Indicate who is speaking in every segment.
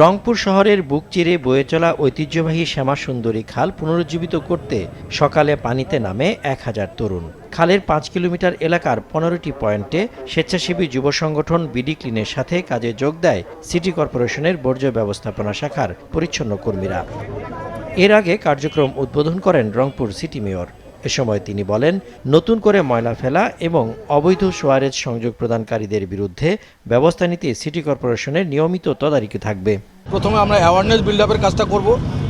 Speaker 1: রংপুর শহরের বুক চিরে বয়ে চলা ঐতিহ্যবাহী শ্যামাসুন্দরী খাল পুনরুজ্জীবিত করতে সকালে পানিতে নামে 1000 তরুণ। খালের 5 কিলোমিটার এলাকার 15টি পয়েন্টে স্বেচ্ছাসেবী যুব সংগঠন বিডি ক্লিনের সাথে কাজে যোগ দেয় সিটি কর্পোরেশনের বর্জ্য ব্যবস্থাপনা শাখার পরিচ্ছন্ন কর্মীরা। এর আগে কার্যক্রম উদ্বোধন করেন রংপুর সিটি মেয়র। এ সময় তিনি বলেন, নতুন করে ময়লা ফেলা এবং অবৈধ সোয়ারেজ সংযোগ প্রদানকারীদের বিরুদ্ধে ব্যবস্থা নিতে সিটি কর্পোরেশনের নিয়মিত তদারকি থাকবে।
Speaker 2: প্রথমে আমরা অ্যাওয়ারনেস বিল্ড আপের কাজটা করব,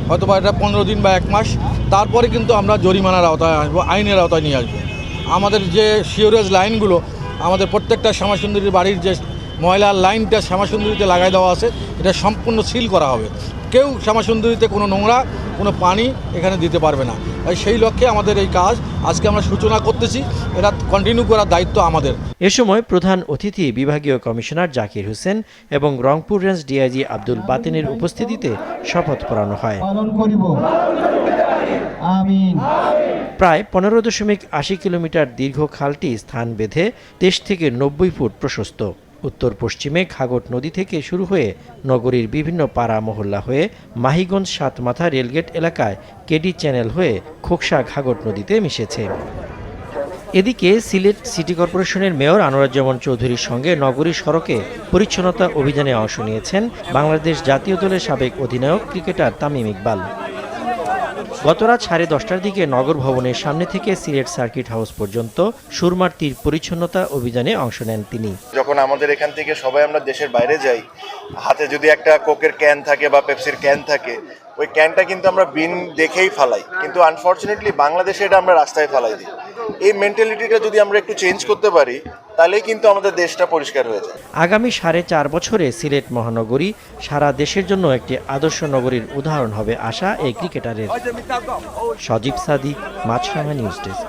Speaker 2: হয়তো বা এটা 15 দিন বা 1 মাস, তারপরে কিন্তু আমরা জরিমানার আওতায় আসবো, আইনের আওতায় নিয়ে আসবো। আমাদের যে সিওরেজ লাইনগুলো, আমাদের প্রত্যেকটা শ্যামাসুন্দরীর বাড়ির যে ময়লার লাইনটা শ্যামাসুন্দরীতে লাগাই দেওয়া আছে, এটা সম্পূর্ণ সিল করা হবে। কেউ শ্যামাসুন্দরীতে কোনো নোংরা, কোনো পানি এখানে দিতে পারবে না। সেই লক্ষ্যে আমাদের এই কাজ আজকে আমরা সূচনা করতেছি, এটা কন্টিনিউ করার দায়িত্ব আমাদের।
Speaker 1: এ সময় প্রধান অতিথি বিভাগীয় কমিশনার জাকির হোসেন এবং রংপুর রেঞ্জ ডিআইজি আব্দুল বাতেনের উপস্থিতিতে শপথ পড়ানো হয়। প্রায় 15.80 কিলোমিটার দীর্ঘ খালটি স্থান বেঁধে 23 থেকে 90 ফুট প্রশস্ত। উত্তর পশ্চিমে ঘাঘট নদী থেকে শুরু হয়ে নগরীর বিভিন্ন পাড়া মহল্লা হয়ে মাহিগঞ্জ সাতমাথা রেলগেট এলাকায় কেডি চ্যানেল হয়ে খোকসা ঘাঘট নদীতে মিশেছে। এদিকে সিলেট সিটি কর্পোরেশনের মেয়র আনোয়ারুজ্জামান চৌধুরীর সঙ্গে নগরী সড়কে পরিচ্ছন্নতা অভিযানে অংশ নিয়েছেন বাংলাদেশ জাতীয় দলের সাবেক অধিনায়ক ক্রিকেটার তামিম ইকবাল। গতরাত 10:30টার দিকে নগর ভবনের সামনে থেকে সিলেট সার্কিট হাউস পর্যন্ত সুরমার তীর পরিচ্ছন্নতা অভিযানে অংশ নেন তিনি।
Speaker 3: যখন আমাদের এখান থেকে সবাই আমরা দেশের বাইরে যাই, হাতে যদি একটা কোকের ক্যান থাকে বা পেপসির ক্যান থাকে, ওই ক্যানটা কিন্তু আমরা বিন দেখেই ফালাই, কিন্তু আনফর্চুনেটলি বাংলাদেশে এটা আমরা রাস্তায় ফালাই দিই। এই মেন্টালিটিটা যদি আমরা একটু চেঞ্জ করতে পারি, তাহলেই কিন্তু আমাদের দেশটা পরিষ্কার হয়ে যায়।
Speaker 1: আগামী 4.5 বছরে সিলেট মহানগরী সারা দেশের জন্য একটি আদর্শ নগরীর উদাহরণ হবে আশা এই ক্রিকেটারের। সজীব সাদিক, মাছরাঙা নিউজ ডেস্ক।